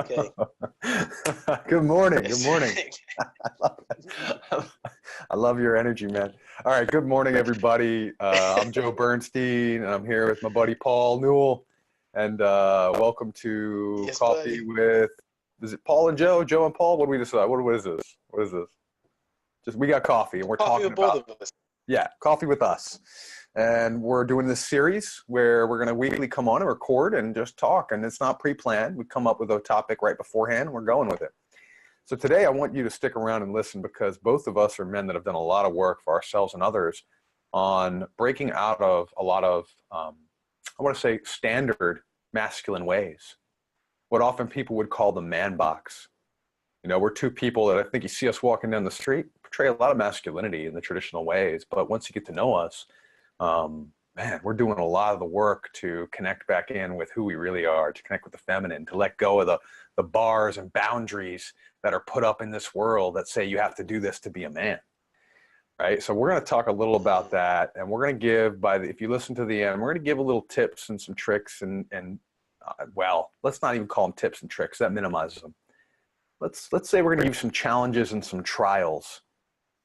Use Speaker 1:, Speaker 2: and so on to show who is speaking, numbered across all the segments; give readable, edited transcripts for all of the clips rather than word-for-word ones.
Speaker 1: Okay.
Speaker 2: Good morning. Good morning. I love your energy, man. All right. Good morning, everybody. I'm Joe Bernstein, and I'm here with my buddy Paul Newell. And welcome to
Speaker 1: Yes,
Speaker 2: Coffee
Speaker 1: buddy.
Speaker 2: with, is it Paul and Joe? Joe and Paul? What do we decide? What is this? What is this? Just, we got coffee, and we're
Speaker 1: Coffee
Speaker 2: talking
Speaker 1: with both
Speaker 2: about,
Speaker 1: of us.
Speaker 2: yeah, coffee with us. And we're doing this series where we're going to weekly come on and record and just talk. And it's not pre-planned. We come up with a topic right beforehand, and we're going with it. So today I want you to stick around and listen, because both of us are men that have done a lot of work for ourselves and others on breaking out of a lot of, I want to say, standard masculine ways. What often people would call the man box. You know, we're two people that I think you see us walking down the street, portray a lot of masculinity in the traditional ways. But once you get to know us, man, we're doing a lot of the work to connect back in with who we really are, to connect with the feminine, to let go of the bars and boundaries that are put up in this world that say you have to do this to be a man, right? So we're going to talk a little about that, and we're going to give, if you listen to the end, we're going to give a little tips and some tricks, and well, let's not even call them tips and tricks. That minimizes them. Let's say we're going to give some challenges and some trials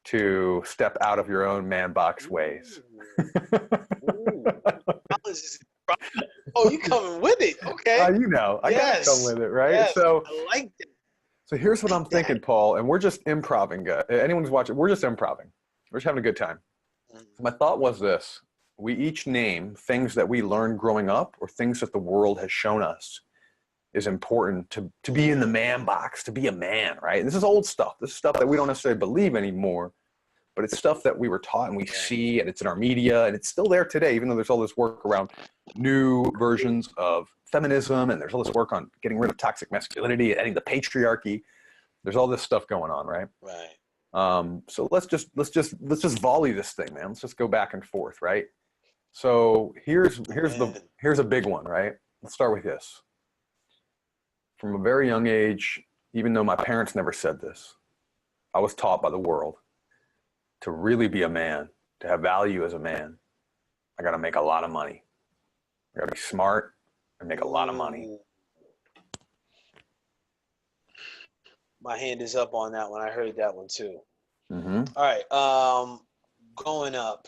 Speaker 2: to step out of your own man box ways.
Speaker 1: Ooh. Oh, you coming with it? Okay.
Speaker 2: You know, I gotta come with it, right?
Speaker 1: Yes.
Speaker 2: So
Speaker 1: I like that.
Speaker 2: here's what I'm thinking, Paul, and we're just improving. Anyone's watching, we're just improving. We're just having a good time. So my thought was this: we each name things that we learned growing up, or things that the world has shown us is important to be in the man box, to be a man, right? And this is old stuff. This is stuff that we don't necessarily believe anymore, but it's stuff that we were taught and we see, and it's in our media, and it's still there today, even though there's all this work around new versions of feminism, and there's all this work on getting rid of toxic masculinity and ending the patriarchy. There's all this stuff going on, right?
Speaker 1: Right.
Speaker 2: So let's just volley this thing, man. Let's just go back and forth, right? So here's a big one, right? Let's start with this. From a very young age, even though my parents never said this, I was taught by the world to really be a man, to have value as a man, I got to make a lot of money. I got to be smart and make a lot of money.
Speaker 1: My hand is up on that one. I heard that one too.
Speaker 2: Mm-hmm.
Speaker 1: All right. Growing up,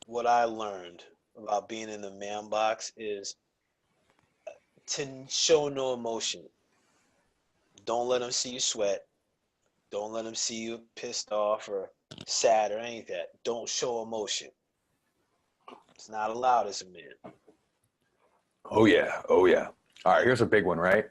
Speaker 1: what I learned about being in the man box is to show no emotion. Don't let them see you sweat. Don't let them see you pissed off or sad or any of that. Don't show emotion. It's not allowed as a man.
Speaker 2: Oh yeah. Oh yeah. All right. Here's a big one, right?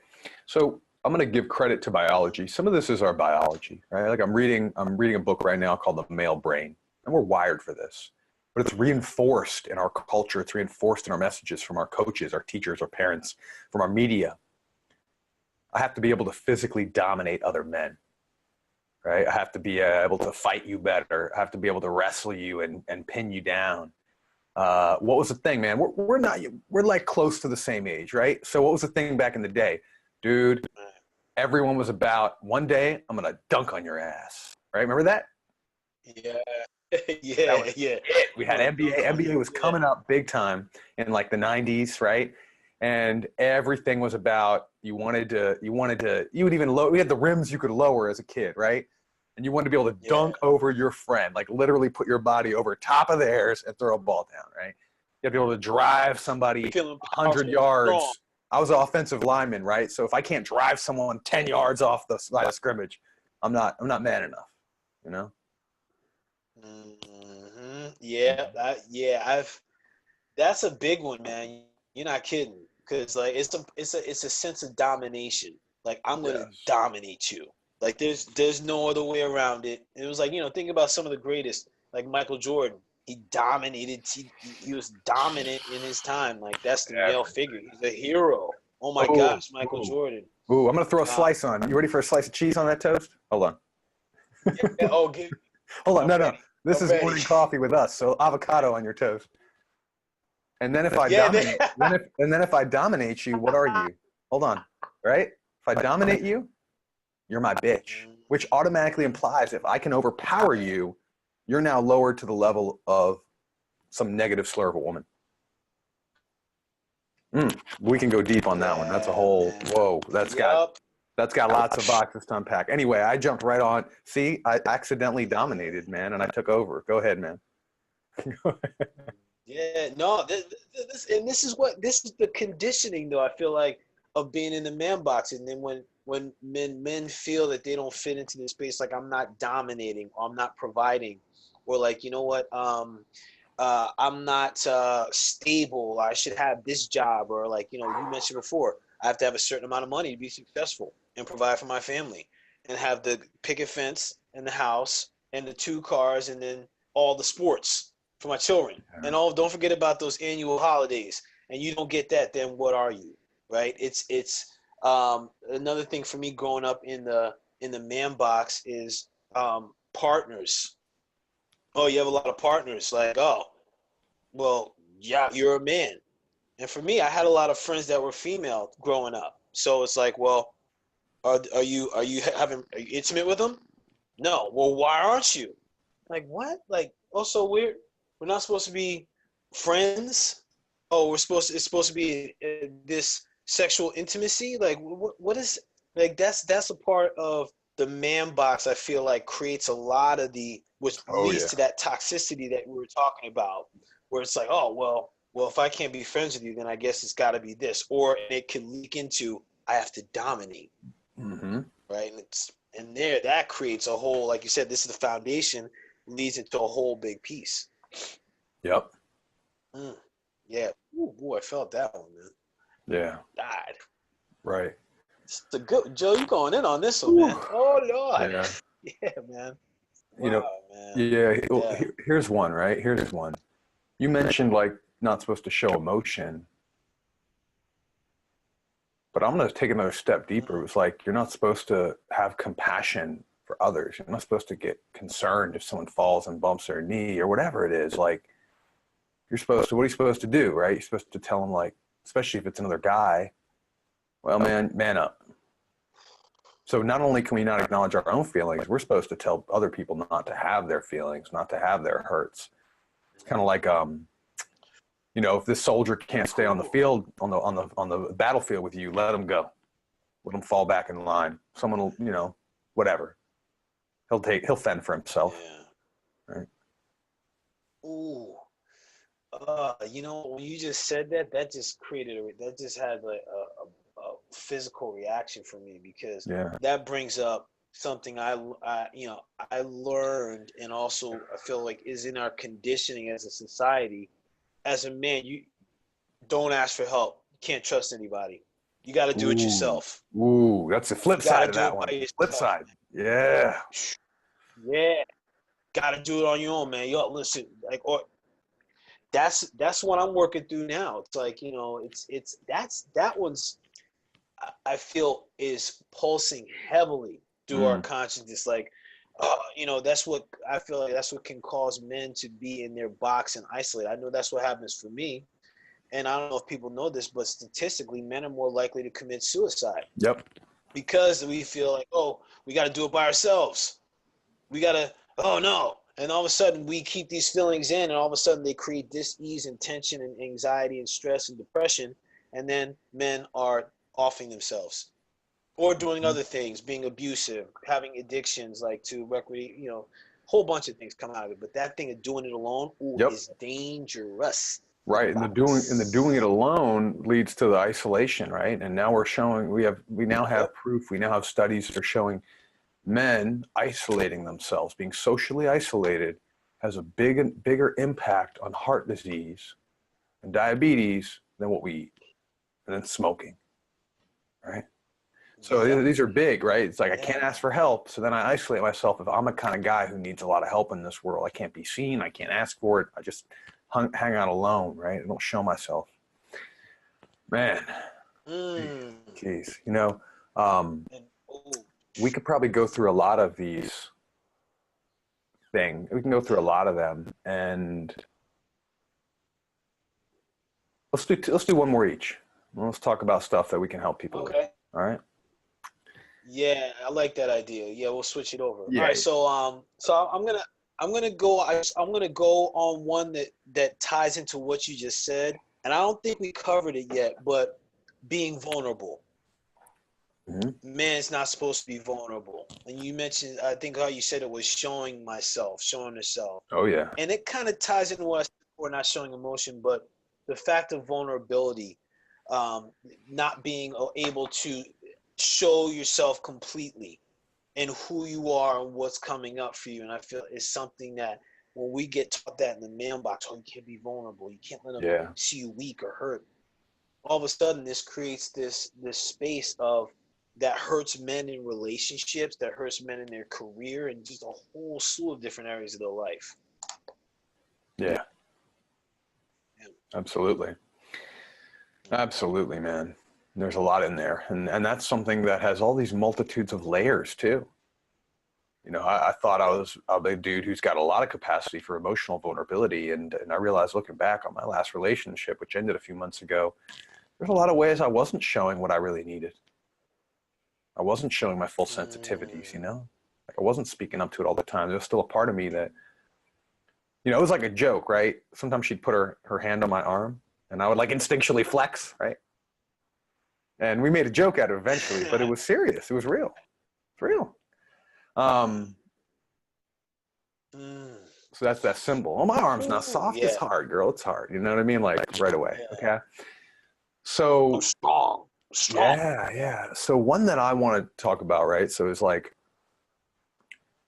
Speaker 2: So I'm going to give credit to biology. Some of this is our biology, right? Like I'm reading a book right now called The Male Brain, and we're wired for this, but it's reinforced in our culture. It's reinforced in our messages from our coaches, our teachers, our parents, from our media. I have to be able to physically dominate other men, right? I have to be able to fight you better. I have to be able to wrestle you and pin you down. What was the thing, man? We're like close to the same age, right? So what was the thing back in the day? Dude, everyone was about, one day I'm going to dunk on your ass, right? Remember that?
Speaker 1: Yeah. Yeah.
Speaker 2: We had NBA. NBA was coming up big time in like the 90s, right? And everything was about, we had the rims you could lower as a kid, right? And you wanted to be able to dunk over your friend, like literally put your body over top of theirs and throw a ball down, right? You have to be able to drive somebody 100 yards. I was an offensive lineman, right? So if I can't drive someone 10 yards off the line of scrimmage, I'm not man enough, you know?
Speaker 1: Mm-hmm. Yeah. That's a big one, man. You're not kidding. Because like it's a sense of domination. Like I'm gonna dominate you. Like there's no other way around it. It was like, think about some of the greatest, like Michael Jordan. He dominated. He was dominant in his time. Like that's the male figure. He's a hero. Oh my gosh, Michael Jordan.
Speaker 2: Ooh, I'm gonna throw a slice on. You ready for a slice of cheese on that toast? Hold on.
Speaker 1: Okay.
Speaker 2: Hold on. No. This is morning coffee with us. So avocado on your toast. And then if I dominate you, what are you? Hold on, right? If I dominate you, you're my bitch, which automatically implies if I can overpower you, you're now lowered to the level of some negative slur of a woman. We can go deep on that one. That's a whole, whoa, that's got That's got lots of boxes to unpack. Anyway, I jumped right on. See, I accidentally dominated, man, and I took over. Go ahead, man.
Speaker 1: Yeah, no, this is the conditioning though. I feel like of being in the man box, and then when men feel that they don't fit into this space, like I'm not dominating, or I'm not providing, or like you know what, I'm not stable. I should have this job, or like you know you mentioned before, I have to have a certain amount of money to be successful and provide for my family, and have the picket fence and the house and the 2 cars, and then all the sports for my children. And don't forget about those annual holidays. And you don't get that, then what are you? Right? It's another thing for me growing up in the man box is partners. Oh, you have a lot of partners. Like, oh, well, yeah, you're a man. And for me, I had a lot of friends that were female growing up. So it's like, well, are you intimate with them? No. Well, why aren't you? Like what? Like also we're not supposed to be friends. Oh, it's supposed to be this sexual intimacy. Like what is like that's a part of the man box. I feel like creates a lot of which leads to that toxicity that we were talking about, where it's like, oh well, if I can't be friends with you, then I guess it's got to be this, or it can leak into I have to dominate, right? And that creates a whole, like you said, this is the foundation, leads into a whole big piece.
Speaker 2: Yep.
Speaker 1: Yeah. Ooh, boy, I felt that one, man.
Speaker 2: Yeah.
Speaker 1: Died.
Speaker 2: Right.
Speaker 1: It's the good Joe. You going in on this one, man? Oh Lord.
Speaker 2: Yeah.
Speaker 1: Yeah, man.
Speaker 2: You know.
Speaker 1: Man.
Speaker 2: Yeah. Well, here's one. Right. Here's one. You mentioned like not supposed to show emotion, but I'm going to take another step deeper. It was like you're not supposed to have compassion for others. You're not supposed to get concerned if someone falls and bumps their knee or whatever it is. Like you're supposed to, what are you supposed to do, right? You're supposed to tell them, like, especially if it's another guy, well, man up. So not only can we not acknowledge our own feelings, we're supposed to tell other people not to have their feelings, not to have their hurts. It's kind of like, you know, if this soldier can't stay on the field, on the battlefield with you, let him go. Let him fall back in line. Someone will, you know, whatever. He'll fend for himself.
Speaker 1: Yeah.
Speaker 2: Right.
Speaker 1: Ooh. You know, when you just said that, that just had like a physical reaction for me, because that brings up something I learned, and also I feel like is in our conditioning as a society. As a man, you don't ask for help. You can't trust anybody. You got to do it yourself.
Speaker 2: Ooh, that's the flip side of that one. Flip side. Yeah.
Speaker 1: Yeah. Got to do it on your own, man. Yo, listen, like, or that's what I'm working through now. It's like, you know, that one's, I feel, is pulsing heavily through our consciousness. Like, you know, that's what I feel like that's what can cause men to be in their box and isolate. I know that's what happens for me. And I don't know if people know this, but statistically, men are more likely to commit suicide.
Speaker 2: Yep.
Speaker 1: Because we feel like, oh, we got to do it by ourselves. We got to, oh no. And all of a sudden we keep these feelings in, and all of a sudden they create dis-ease and tension and anxiety and stress and depression. And then men are offing themselves or doing other things, being abusive, having addictions like to recreate, you know, whole bunch of things come out of it. But that thing of doing it alone is dangerous.
Speaker 2: Right, and the doing it alone leads to the isolation, right? And now we now have proof, we now have studies that are showing men isolating themselves, being socially isolated, has a bigger impact on heart disease and diabetes than what we eat, and then smoking, right? So these are big, right? It's like I can't ask for help, so then I isolate myself. If I'm a kind of guy who needs a lot of help in this world, I can't be seen, I can't ask for it, I just hang out alone, right? I don't show myself. Man, jeez, you know, we could probably go through a lot of these things. We can go through a lot of them, and let's do one more each. Let's talk about stuff that we can help people with. All right.
Speaker 1: Yeah, I like that idea. Yeah, we'll switch it over. Yeah. All right. So I'm gonna go on one that ties into what you just said, and I don't think we covered it yet, but being vulnerable. man's not supposed to be vulnerable. And you mentioned, I think how you said it was showing herself.
Speaker 2: Oh yeah.
Speaker 1: And it kind of ties into what I said before, not showing emotion, but the fact of vulnerability, not being able to show yourself completely and who you are and what's coming up for you. And I feel it's something that when we get taught that in the ManBox, you can't be vulnerable. You can't let them see you weak or hurt. All of a sudden, this creates this space of that hurts men in relationships, that hurts men in their career, and just a whole slew of different areas of their life.
Speaker 2: Yeah. Absolutely. Absolutely, man. There's a lot in there. And that's something that has all these multitudes of layers too. You know, I thought I was a dude who's got a lot of capacity for emotional vulnerability. And I realized looking back on my last relationship, which ended a few months ago, there's a lot of ways I wasn't showing what I really needed. I wasn't showing my full sensitivities, you know? Like I wasn't speaking up to it all the time. There was still a part of me that, you know, it was like a joke, right? Sometimes she'd put her hand on my arm and I would like instinctually flex, right? And we made a joke out of it eventually, but it was serious. It was real. It's real. So that's that symbol. Oh, my arm's not soft. It's hard, girl. It's hard. You know what I mean? Like right away. Okay. So
Speaker 1: I'm strong.
Speaker 2: Yeah. So one that I want to talk about, right? So it's like,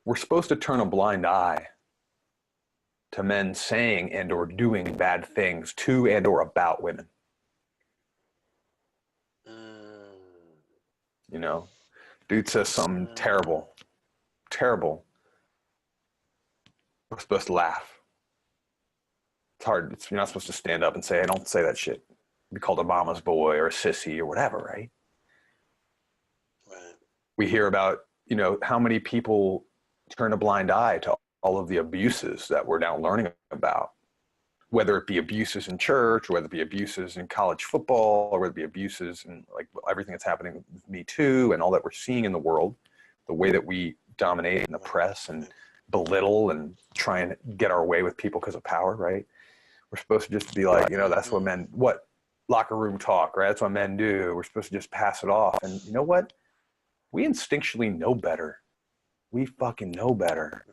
Speaker 2: we're supposed to turn a blind eye to men saying and or doing bad things to and or about women. You know, dude says something terrible. We're supposed to laugh. It's hard. You're not supposed to stand up and say, "I don't say that shit." Be called a mama's boy or a sissy or whatever, right?
Speaker 1: Right.
Speaker 2: We hear about, you know, how many people turn a blind eye to all of the abuses that we're now learning about, whether it be abuses in church, or whether it be abuses in college football, or whether it be abuses in like everything that's happening with Me Too and all that we're seeing in the world, the way that we dominate and oppress and belittle and try and get our way with people because of power, right? We're supposed to just be like, you know, that's what men, what locker room talk, right? That's what men do. We're supposed to just pass it off. And you know what? We instinctually know better. We fucking know better,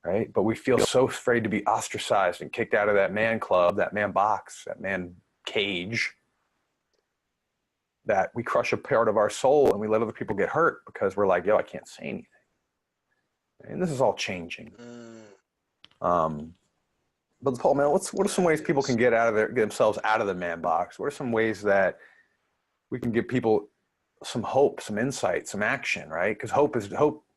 Speaker 2: right? But we feel so afraid to be ostracized and kicked out of that man club, that man box, that man cage, that we crush a part of our soul and we let other people get hurt because we're like, yo, I can't say anything. And this is all changing. But Paul, man, what are some ways people can get themselves out of the man box? What are some ways that we can give people some hope, some insight, some action, right? Because hope.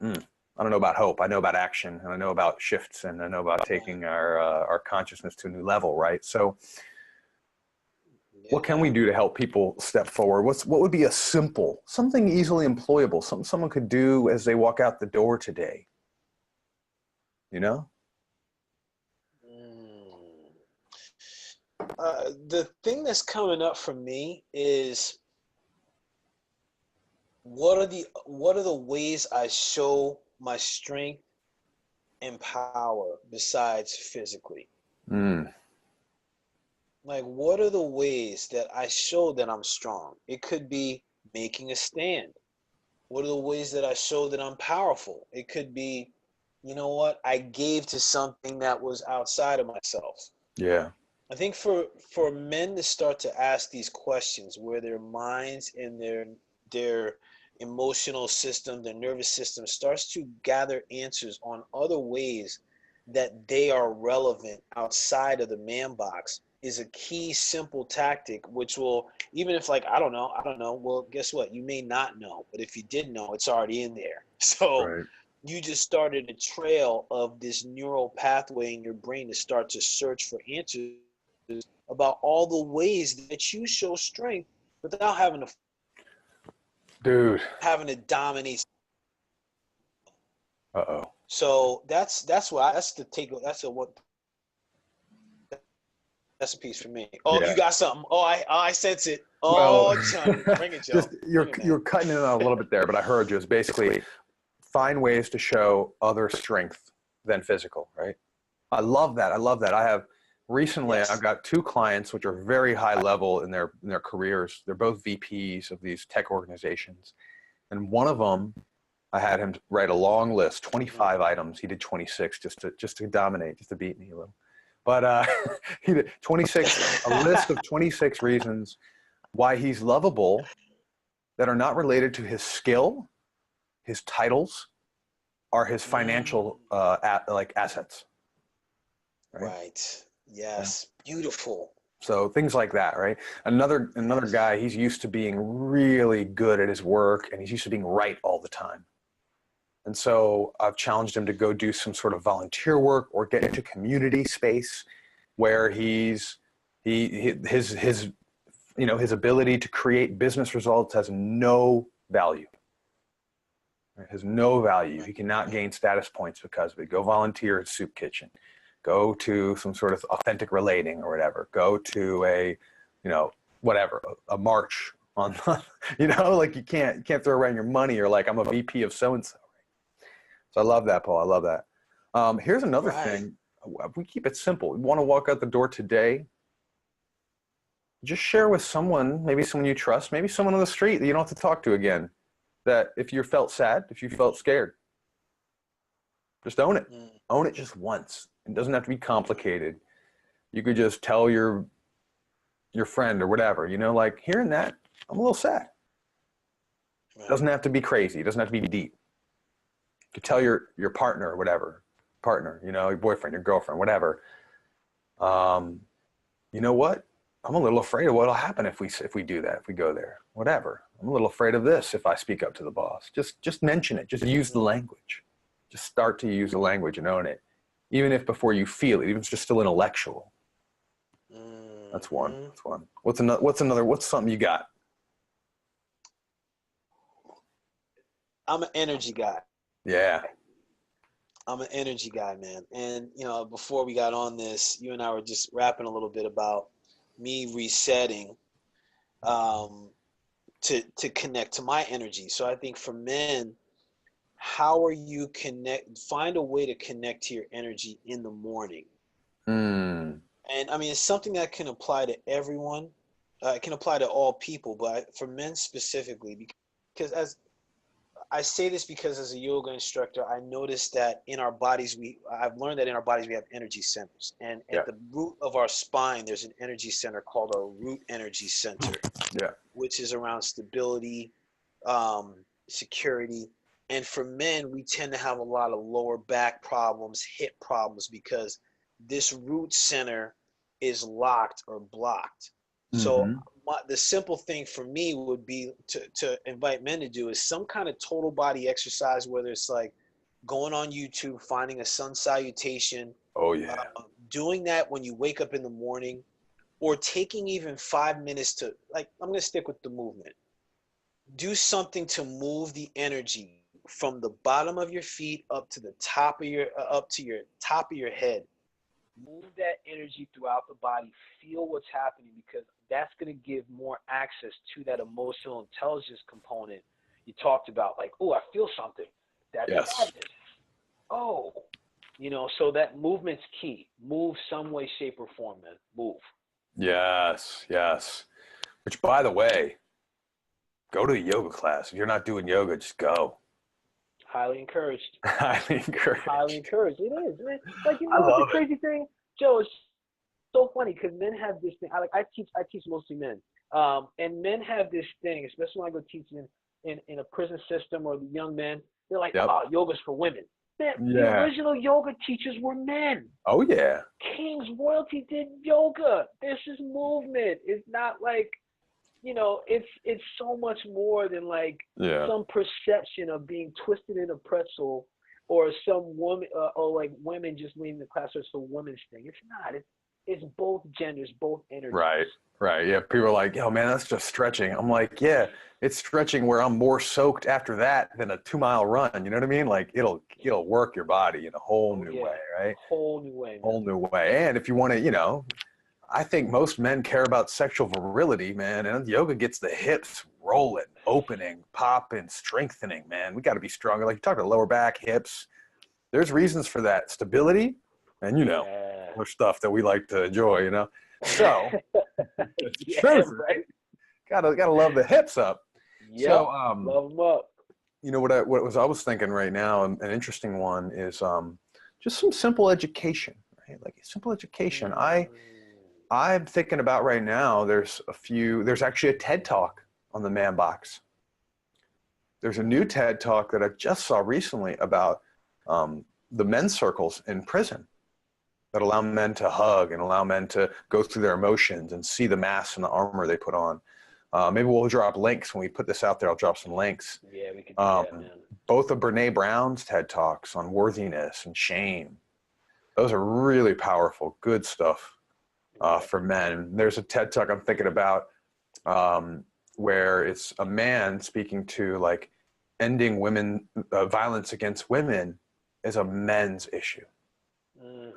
Speaker 2: I don't know about hope. I know about action, and I know about shifts, and I know about taking our consciousness to a new level, right? So, what can we do to help people step forward? What would be a simple, something easily employable, something someone could do as they walk out the door today? You know?
Speaker 1: The thing that's coming up for me is what are the ways I show my strength and power besides physically? Like, what are the ways that I show that I'm strong? It could be making a stand. What are the ways that I show that I'm powerful? It could be, you know what, I gave to something that was outside of myself.
Speaker 2: Yeah.
Speaker 1: I think for men to start to ask these questions, where their minds and their emotional system, their nervous system starts to gather answers on other ways that they are relevant outside of the man box, is a key simple tactic, which will, even if like, I don't know, well, guess what? You may not know, but if you did know, it's already in there. So you just started a trail of this neural pathway in your brain to start to search for answers about all the ways that you show strength without having to dominate. So that's a piece for me. Oh, you got something. Oh, I sense it. Oh, well, Johnny, bring it, Joe.
Speaker 2: You're cutting in a little bit there, but I heard you. It's basically find ways to show other strength than physical, right? I love that. I have recently
Speaker 1: Yes.
Speaker 2: I've got two clients which are very high level in their careers. They're both VPs of these tech organizations. And one of them, I had him write a long list, 25 items. He did 26 just to dominate, just to beat me a little. But he did 26, a list of 26 reasons why he's lovable that are not related to his skill, his titles, or his financial assets.
Speaker 1: Right. Yes. Yeah. Beautiful.
Speaker 2: So things like that, right? Another guy, he's used to being really good at his work, and he's used to being right all the time. And so I've challenged him to go do some sort of volunteer work or get into community space where his ability to create business results has no value. It has no value. He cannot gain status points because of it. Go volunteer at Soup Kitchen. Go to some sort of authentic relating or whatever. Go to a march on, like you can't throw around your money or like I'm a VP of so-and-so. So I love that, Paul. I love that. Here's another thing. We keep it simple. You want to walk out the door today, just share with someone, maybe someone you trust, maybe someone on the street that you don't have to talk to again, that if you felt sad, if you felt scared, just own it. Own it just once. It doesn't have to be complicated. You could just tell your friend or whatever, like hearing that, I'm a little sad. It doesn't have to be crazy. It doesn't have to be deep. You tell your partner or whatever, your boyfriend, your girlfriend, whatever. You know what? I'm a little afraid of what'll happen if we do that, if we go there, whatever. I'm a little afraid of this if I speak up to the boss. Just mention it. Just use the language. Just start to use the language and own it. Even if before you feel it, even if it's just still intellectual. That's one. That's one. What's another? What's something you got?
Speaker 1: I'm an energy guy.
Speaker 2: Yeah.
Speaker 1: I'm an energy guy, man. And, before we got on this, you and I were just rapping a little bit about me resetting to connect to my energy. So I think for men, how are you find a way to connect to your energy in the morning? And I mean, it's something that can apply to everyone. It can apply to all people, but for men specifically, because as a yoga instructor, I noticed that in our bodies, I've learned that in our bodies, we have energy centers. And at the root of our spine, there's an energy center called our root energy center, which is around stability, security. And for men, we tend to have a lot of lower back problems, hip problems, because this root center is locked or blocked. So the simple thing for me would be to invite men to do is some kind of total body exercise, whether it's like going on YouTube, finding a sun salutation.
Speaker 2: Oh, yeah.
Speaker 1: Doing that when you wake up in the morning, or taking even 5 minutes to, like, I'm going to stick with the movement. Do something to move the energy from the bottom of your feet up to the top of your top of your head. Move that energy throughout the body. Feel what's happening, because that's going to give more access to that emotional intelligence component you talked about. Like, oh, I feel something. That's sadness. Oh, so that movement's key. Move some way, shape, or form, man. Move. Yes.
Speaker 2: Which, by the way, go to a yoga class. If you're not doing yoga, just go.
Speaker 1: Highly encouraged.
Speaker 2: Highly encouraged.
Speaker 1: It is, man. Like, what's the crazy thing, Joe? It's so funny because men have this thing. I teach mostly men, and men have this thing, especially when I go teach in a prison system or the young men. They're like, oh, yoga's for women. Man, the original yoga teachers were men.
Speaker 2: Oh yeah.
Speaker 1: Kings, royalty did yoga. This is movement. It's not like, it's so much more than like some perception of being twisted in a pretzel, or some woman, or like women just leaving the class, or it's a women's thing. It's not. It's both genders, both energies.
Speaker 2: Right. Yeah. People are like, yo, man, that's just stretching. I'm like, yeah, it's stretching where I'm more soaked after that than a 2-mile run. You know what I mean? Like it'll work your body in a whole new way, right?
Speaker 1: Whole new way. Man.
Speaker 2: Whole new way. And if you want to, I think most men care about sexual virility, man. And yoga gets the hips rolling, opening, popping, strengthening, man. We got to be stronger. Like you talk about lower back, hips. There's reasons for that. Stability. And popular stuff that we like to enjoy, you know? So, it's true.
Speaker 1: Right.
Speaker 2: Gotta love the hips up.
Speaker 1: Yep.
Speaker 2: So,
Speaker 1: love them up.
Speaker 2: you know, I was thinking right now, an interesting one is just some simple education, right? Like simple education. I'm thinking about right now, there's actually a TED Talk on the ManBox. There's a new TED Talk that I just saw recently about the men's circles in prison that allow men to hug and allow men to go through their emotions and see the masks and the armor they put on. Maybe we'll drop links when we put this out there. I'll drop some links.
Speaker 1: Yeah, we could do that, man.
Speaker 2: Both of Brene Brown's TED Talks on worthiness and shame. Those are really powerful, good stuff for men. There's a TED Talk I'm thinking about where it's a man speaking to like ending violence against women is a men's issue.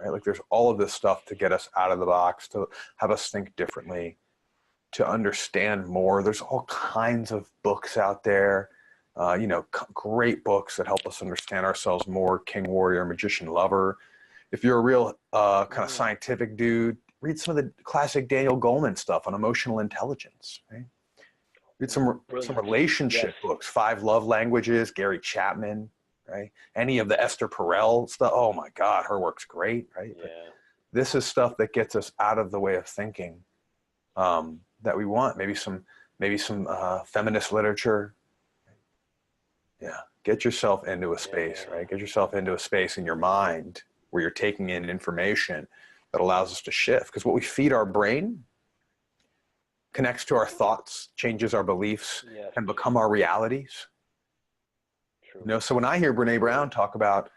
Speaker 2: Right? Like there's all of this stuff to get us out of the box, to have us think differently, to understand more. There's all kinds of books out there, great books that help us understand ourselves more. King, Warrior, Magician, Lover. If you're a real kind of scientific dude, read some of the classic Daniel Goleman stuff on emotional intelligence. Right? Read some relationship books, 5 Love Languages, Gary Chapman, right? Any of the Esther Perel stuff. Oh my God, her work's great, right?
Speaker 1: Yeah.
Speaker 2: But this is stuff that gets us out of the way of thinking that we want. Maybe some feminist literature. Yeah, get yourself into a space, right? Get yourself into a space in your mind where you're taking in information that allows us to shift. Because what we feed our brain connects to our thoughts, changes our beliefs, and become our realities. True. You know, so when I hear Brene Brown talk about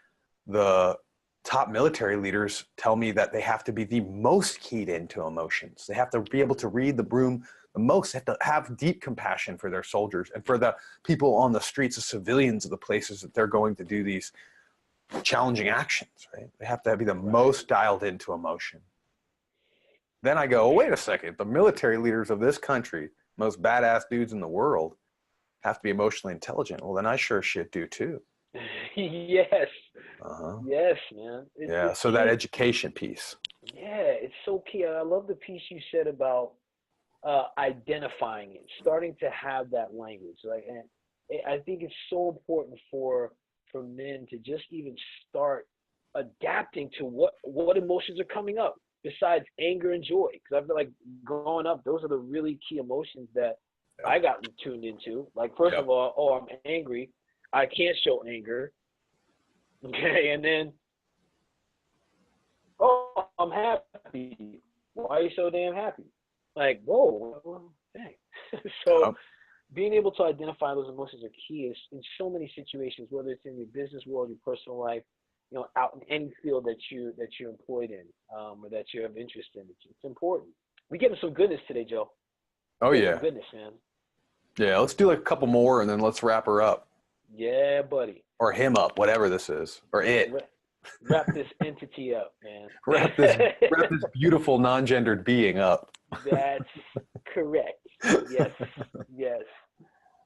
Speaker 2: the top military leaders tell me that they have to be the most keyed into emotions. They have to be able to read the room the most. They have to have deep compassion for their soldiers and for the people on the streets, the civilians of the places that they're going to do these challenging actions, right? They have to be the most dialed into emotion. Then I go, oh, wait a second. The military leaders of this country, most badass dudes in the world, have to be emotionally intelligent. Well, then I sure shit do too.
Speaker 1: Yes. Yes, man.
Speaker 2: So that education piece.
Speaker 1: Yeah, it's so key. I love the piece you said about identifying it, starting to have that language. Like, and I think it's so important for men to just even start adapting to what emotions are coming up besides anger and joy. Because I feel like growing up, those are the really key emotions that I got tuned into. Like, first of all, I'm angry. I can't show anger. Okay, and then, I'm happy. Why are you so damn happy? Like, whoa, well, dang. So being able to identify those emotions are key in so many situations, whether it's in your business world, your personal life, you know, out in any field that you're employed in, or that you have interest in. It's important. We getting some goodness today, Joe.
Speaker 2: Oh yeah,
Speaker 1: some goodness, man.
Speaker 2: Yeah, let's do like a couple more and then let's wrap her up.
Speaker 1: Yeah, buddy.
Speaker 2: Or him up, whatever this is, or it.
Speaker 1: Wrap this entity up, man.
Speaker 2: wrap this beautiful non-gendered being up.
Speaker 1: That's correct. Yes, yes.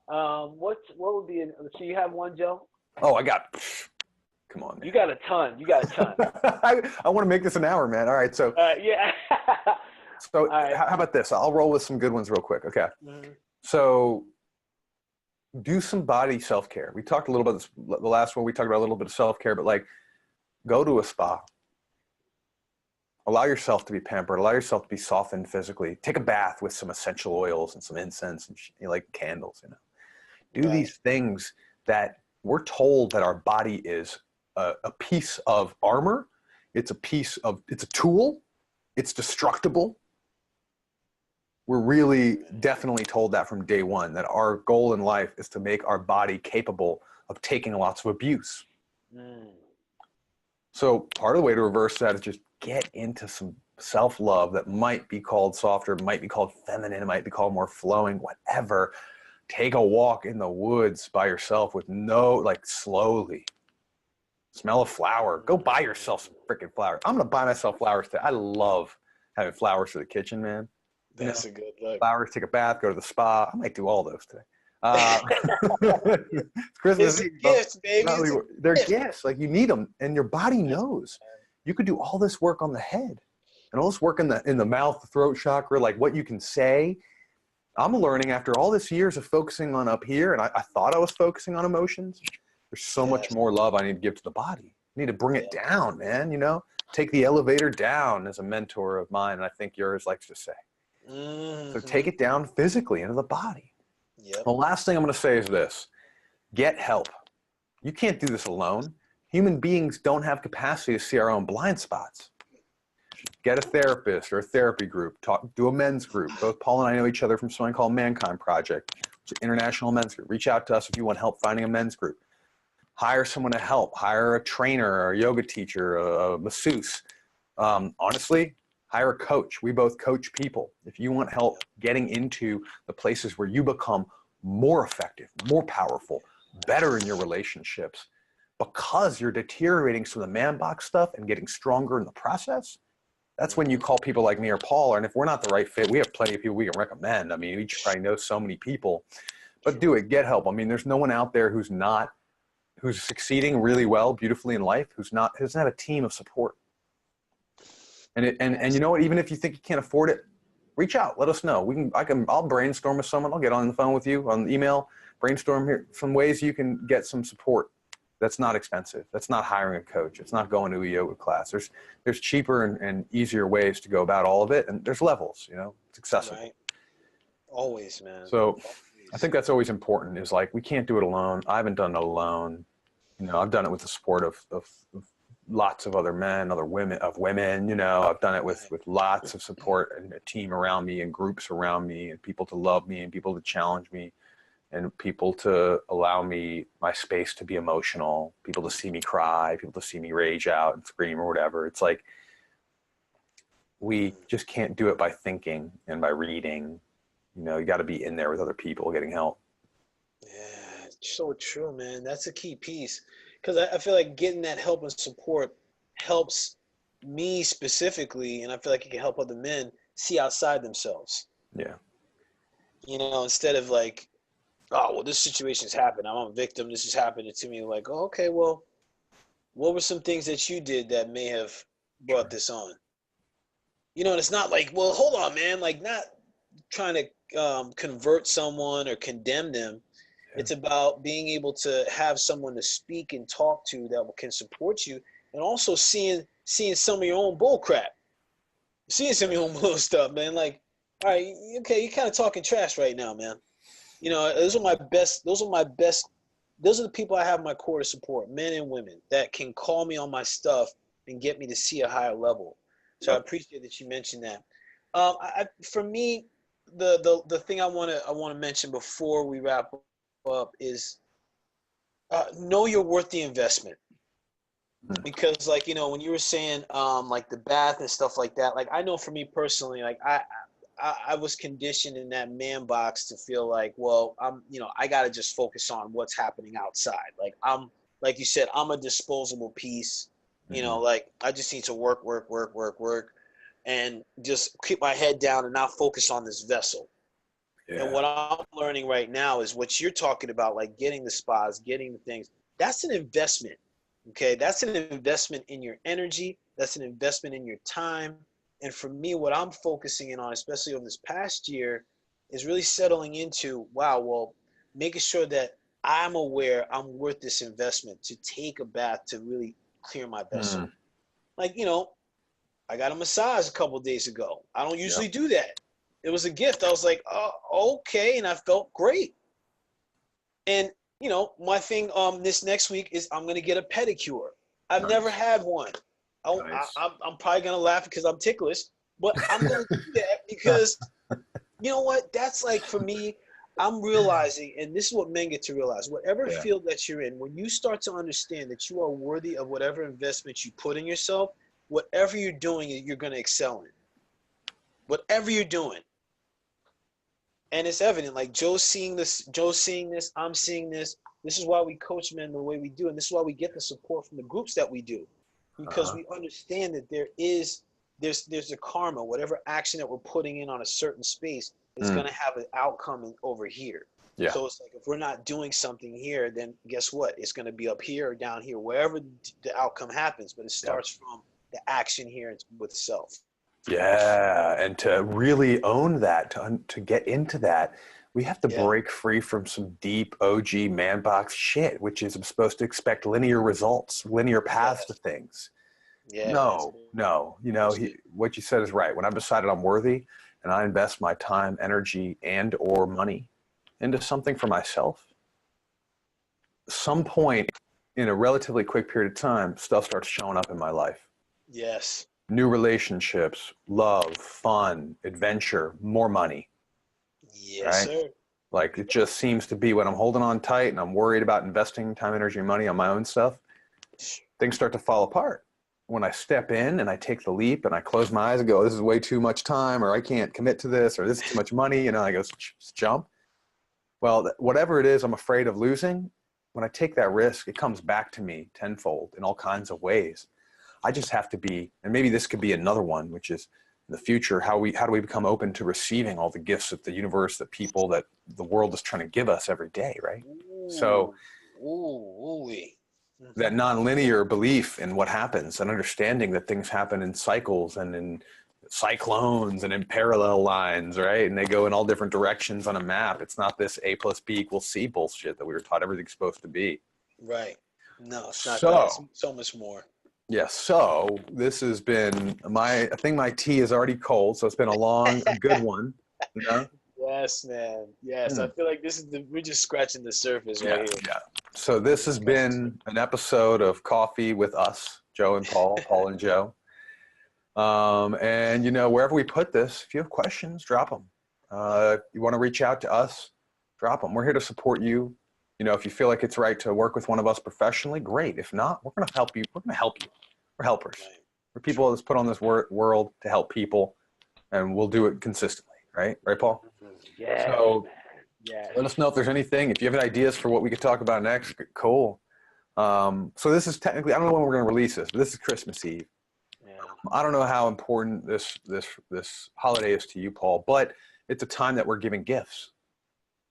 Speaker 1: What would be? So you have one, Joe?
Speaker 2: Oh, I got. Come on, man.
Speaker 1: You got a ton.
Speaker 2: I want to make this an hour, man. All right, so.
Speaker 1: Yeah.
Speaker 2: So how about this? I'll roll with some good ones real quick. Okay.
Speaker 1: Mm-hmm.
Speaker 2: So do some body self-care. We talked a little about this, the last one, we talked about a little bit of self-care, but like go to a spa. Allow yourself to be pampered. Allow yourself to be softened physically. Take a bath with some essential oils and some incense and like candles, you know. Do these things that we're told that our body is a piece of armor. It's a tool. It's destructible. We're really definitely told that from day one, that our goal in life is to make our body capable of taking lots of abuse. So part of the way to reverse that is just get into some self-love that might be called softer, might be called feminine, it might be called more flowing, whatever. Take a walk in the woods by yourself with slowly. Smell a flower. Go buy yourself some freaking flowers. I'm going to buy myself flowers today. I love having flowers for the kitchen, man.
Speaker 1: That's a good look.
Speaker 2: Flowers, take a bath, go to the spa. I might do all those today. It's Christmas Eve.
Speaker 1: Gifts, baby.
Speaker 2: They're gifts. Like, you need them, and your body knows. You could do all this work on the head. And all this work in the mouth, the throat chakra, like what you can say. I'm learning after all this years of focusing on up here, and I thought I was focusing on emotions. There's so much more love I need to give to the body. I need to bring it down, man, you know? Take the elevator down, as a mentor of mine, and I think yours likes to say. So take it down physically into the body. The last thing I'm going to say is this. Get help. You can't do this alone. Human beings don't have capacity to see our own blind spots. Get a therapist or a therapy group. Do a men's group. Both Paul and I know each other from something called Mankind Project. It's an international men's group. Reach out to us if you want help finding a men's group. Hire someone to help. Hire a trainer or a yoga teacher, a masseuse. Honestly, hire a coach. We both coach people. If you want help getting into the places where you become more effective, more powerful, better in your relationships, because you're deteriorating some of the ManBox stuff and getting stronger in the process, that's when you call people like me or Paul. And if we're not the right fit, we have plenty of people we can recommend. I mean, we probably know so many people, but do it. Get help. I mean, there's no one out there who's succeeding really well, beautifully in life, who doesn't have a team of support. And you know what? Even if you think you can't afford it, reach out. Let us know. I'll brainstorm with someone. I'll get on the phone with you on email. Brainstorm here some ways you can get some support. That's not expensive. That's not hiring a coach. It's not going to a yoga class. There's cheaper and easier ways to go about all of it, and there's levels. You know, it's accessible.
Speaker 1: Right. Always, man.
Speaker 2: So always. I think that's always important. Is like we can't do it alone. I haven't done it alone. You know, I've done it with the support of lots of other men, women. You know, I've done it with lots of support and a team around me and groups around me and people to love me and people to challenge me. And people to allow me my space to be emotional, people to see me cry, people to see me rage out and scream or whatever. It's like we just can't do it by thinking and by reading. You know, you got to be in there with other people getting help.
Speaker 1: Yeah, so true, man. That's a key piece. Because I feel like getting that help and support helps me specifically, and I feel like it can help other men see outside themselves.
Speaker 2: Yeah.
Speaker 1: You know, instead of like, oh, well, this situation's happened. I'm a victim. This is happening to me. Like, oh, okay, well, what were some things that you did that may have brought this on? You know, and it's not like, well, hold on, man. Like, not trying to convert someone or condemn them. Yeah. It's about being able to have someone to speak and talk to that can support you, and also seeing some of your own bull crap, seeing some of your own bull stuff, man. Like, all right, okay, you're kind of talking trash right now, man. You know, those are the people I have in my core to support, men and women that can call me on my stuff and get me to see a higher level. So I appreciate that you mentioned that. For me, the thing I want to mention before we wrap up is know you're worth the investment. Because, like, you know, when you were saying like the bath and stuff like that, like I know for me personally, like I was conditioned in that ManBox to feel like, well, I got to just focus on what's happening outside. Like you said, I'm a disposable piece, you know, like I just need to work, and just keep my head down and not focus on this vessel. Yeah. And what I'm learning right now is what you're talking about, like getting the spas, getting the things, that's an investment. Okay. That's an investment in your energy. That's an investment in your time. And for me, what I'm focusing in on, especially over this past year, is really settling into, wow, well, making sure that I'm aware I'm worth this investment to take a bath to really clear my vessel. Like, you know, I got a massage a couple of days ago. I don't usually do that. It was a gift. I was like, oh, okay. And I felt great. And, you know, my thing this next week is I'm going to get a pedicure. I've never had one. Nice. I'm probably going to laugh because I'm ticklish, but I'm going to do that because, you know what? That's like, for me, I'm realizing, and this is what men get to realize, whatever field that you're in, when you start to understand that you are worthy of whatever investment you put in yourself, whatever you're doing, you're going to excel in. Whatever you're doing. And it's evident, like Joe's seeing this, I'm seeing this. This is why we coach men the way we do, and this is why we get the support from the groups that we do. Because we understand that there's a karma, whatever action that we're putting in on a certain space is going to have an outcome over here. Yeah. So it's like, if we're not doing something here, then guess what? It's going to be up here or down here, wherever the outcome happens. But it starts from the action here with self.
Speaker 2: Yeah, and to really own that, to get into that, we have to
Speaker 1: Yeah.
Speaker 2: break free from some deep OG man box shit, which is I'm supposed to expect linear results, linear paths to
Speaker 1: Yes.
Speaker 2: things.
Speaker 1: Yeah, that's
Speaker 2: No, no.
Speaker 1: bullshit.
Speaker 2: What you said is right. When I've decided I'm worthy and I invest my time, energy, and or money into something for myself, some point in a relatively quick period of time, stuff starts showing up in my life.
Speaker 1: Yes.
Speaker 2: New relationships, love, fun, adventure, more money,
Speaker 1: Yes,
Speaker 2: right?
Speaker 1: sir.
Speaker 2: Like it just seems to be when I'm holding on tight and I'm worried about investing time, energy, and money on my own stuff, things start to fall apart. When I step in and I take the leap and I close my eyes and go, this is way too much time, or I can't commit to this, or this is too much money, I go, jump. Well, whatever it is I'm afraid of losing, when I take that risk, it comes back to me tenfold in all kinds of ways. I just have to be, and maybe this could be another one, which is in the future, how do we become open to receiving all the gifts that the universe, that people, that the world is trying to give us every day, right? So that
Speaker 1: Mm-hmm.
Speaker 2: nonlinear belief in what happens and understanding that things happen in cycles and in cyclones and in parallel lines, right? And they go in all different directions on a map. It's not this A plus B equals C bullshit that we were taught everything's supposed to be.
Speaker 1: Right. No, it's not that. It's
Speaker 2: So,
Speaker 1: so much more.
Speaker 2: yeah, so this has been I think my tea is already cold, so it's been a good one.
Speaker 1: Yes, man. Yes, I
Speaker 2: Hmm.
Speaker 1: feel like we're just scratching the surface
Speaker 2: Yeah,
Speaker 1: right here.
Speaker 2: yeah. So this has
Speaker 1: Just scratching the
Speaker 2: been an episode of Coffee with Us, Joe and Paul,
Speaker 1: surface.
Speaker 2: Paul and Joe. And wherever we put this, if you have questions, drop them. You want to reach out to us, drop them. We're here to support you. If you feel like it's right to work with one of us professionally, great. If not, we're going to help you. We're going to help you. We're helpers.
Speaker 1: Right.
Speaker 2: We're people
Speaker 1: True.
Speaker 2: that's put on this world to help people, and we'll do it consistently. Right, Paul?
Speaker 1: Yes,
Speaker 2: So
Speaker 1: man. Yes.
Speaker 2: let us know if there's anything. If you have ideas for what we could talk about next, cool. So this is technically, I don't know when we're going to release this, but this is Christmas Eve.
Speaker 1: Yeah.
Speaker 2: I don't know how important this holiday is to you, Paul, but it's a time that we're giving gifts,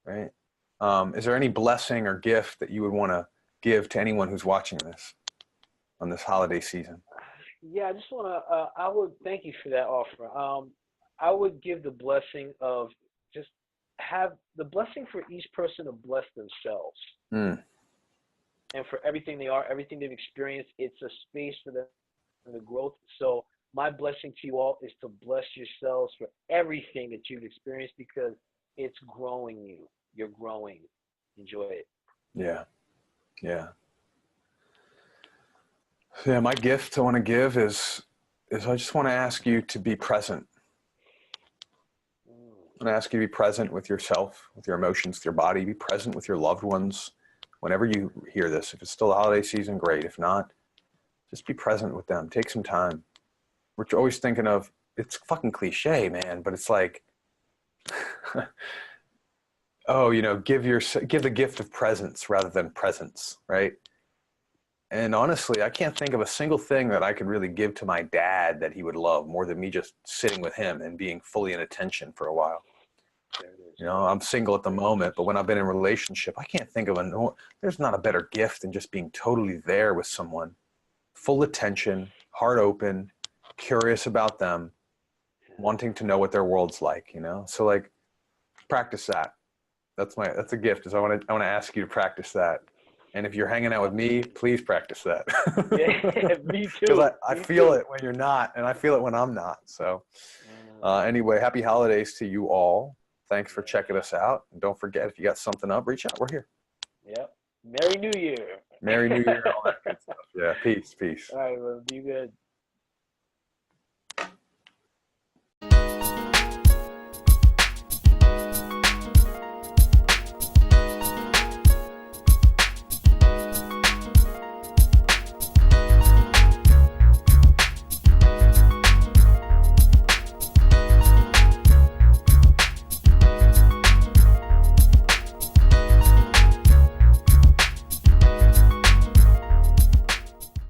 Speaker 2: right? Is there any blessing or gift that you would want to give to anyone who's watching this on this holiday season?
Speaker 1: Yeah, I just want to. I would thank you for that offer. I would give the blessing of just have the blessing for each person to bless themselves
Speaker 2: Mm,
Speaker 1: and for everything they are, everything they've experienced. It's a space for them the growth. So my blessing to you all is to bless yourselves for everything that you've experienced because it's growing you. You're growing. Enjoy it.
Speaker 2: yeah, yeah. Yeah, my gift I want to give is I just want to ask you to be present.
Speaker 1: Mm.
Speaker 2: I'm going to ask you to be present with yourself, with your emotions, with your body. Be present with your loved ones. Whenever you hear this, if it's still the holiday season, great. If not, just be present with them. Take some time. We're always thinking of, it's fucking cliche, man, but it's like, oh, give the gift of presence rather than presence, right? And honestly, I can't think of a single thing that I could really give to my dad that he would love more than me just sitting with him and being fully in attention for a while.
Speaker 1: There it is.
Speaker 2: I'm single at the moment, but when I've been in a relationship, I can't think of there's not a better gift than just being totally there with someone, full attention, heart open, curious about them, wanting to know what their world's like, So like practice that. That's a gift. Is I want to ask you to practice that. And if you're hanging out with me, please practice that.
Speaker 1: Yeah, me
Speaker 2: Because
Speaker 1: too.
Speaker 2: I
Speaker 1: Me
Speaker 2: feel
Speaker 1: too.
Speaker 2: it when you're not, and I feel it when I'm not. So
Speaker 1: Mm,
Speaker 2: anyway, happy holidays to you all. Thanks for
Speaker 1: yes.
Speaker 2: checking us out. And don't forget, if you got something up, reach out. We're here.
Speaker 1: Yep. Merry New Year.
Speaker 2: Merry New Year and all that good stuff. Yeah, peace, peace.
Speaker 1: All right, well, be good.